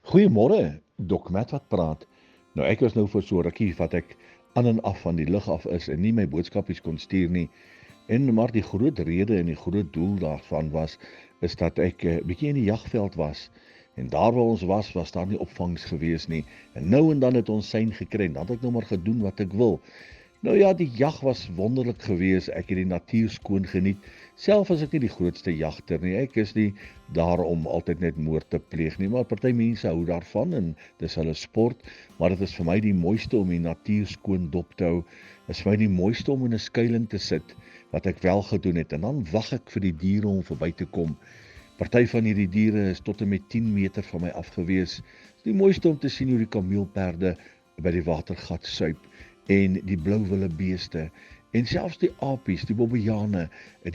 Goeiemôre, Dok Matt wat praat. Nou ek was nou vir so rukkie wat ek aan en af van die lug af is en nie my boodskapies kon stuur nie. Maar die groot rede en die groot doel daarvan is dat ek bietjie in die jagveld was. En daar waar ons was daar nie opvangs gewees nie. En nou en dan het ons sein gekry en dan het ek nou maar gedoen wat ek wil. Nou ja, die jag was wonderlik geweest. Ek het die natuur skoon geniet. Self is ek nie die grootste jagter nie. Ek is nie daar om altyd net moord te pleeg nie, maar party mense hou daarvan en dis hulle sport. Maar dit is vir my die mooiste om die natuur skoon dop te hou. Is vir my die mooiste om in 'n skuilings te sit wat ek wel gedoen het en dan wag ek vir die diere om verby te kom. Party van hierdie diere is tot en met 10 meter van my af gewees. Dis die mooiste om te sien hoe die kameelperde by die watergat suip en die blou wildebeeste en selfs die apies, die bobbejane,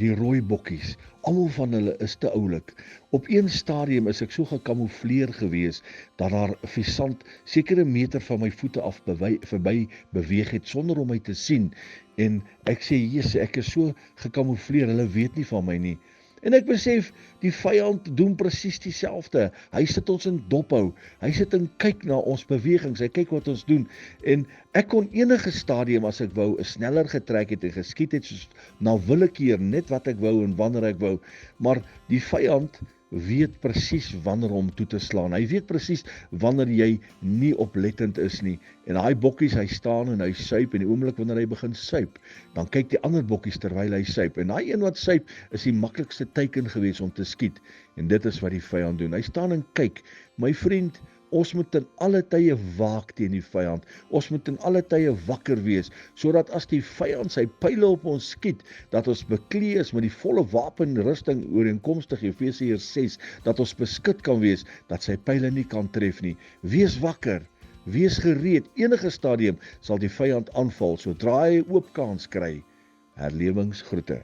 die rooi bokkies, almal van hulle is te oulik. Op een stadium is ek so gekamoufleer gewees dat daar 'n visant sekere meter van my voete af verby beweeg het sonder om my te sien. En ek sê, "Jesus, ek is so gekamoufleer, hulle weet nie van my nie." En ek besef, die vyand doen presies dieselfde. Hy sit ons in dophou. Hy sit en kyk na ons bewegings. Hy kyk wat ons doen. En ek kon enige stadium as ek wou, sneller getrek het en geskiet het soos na willekeur, net wat ek wou en wanneer ek wou. Maar die vyand weet presies wanneer om toe te slaan. Hy weet presies wanneer jy nie oplettend is nie. En daai bokkies, hy staan en hy suip en die oomblik wanneer hy begin suip, dan kyk die ander bokkies terwyl hy suip. En daai een wat suip is die maklikste teiken gewees om te skiet. En dit is wat die vyand doen. Hy staan en kyk. My vriend, ons moet ten alle tye waak teen die vyand. Ons moet ten alle tye wakker wees, sodat as die vyand sy pyle op ons skiet, dat ons beklee is met die volle wapenrusting ooreenkomstig Efesiërs 6, dat ons beskik kan wees, dat sy pyle nie kan tref nie. Wees wakker, wees gereed. Enige stadium sal die vyand aanval, sodra hy 'n oop kans kry. Herlewingsgroete.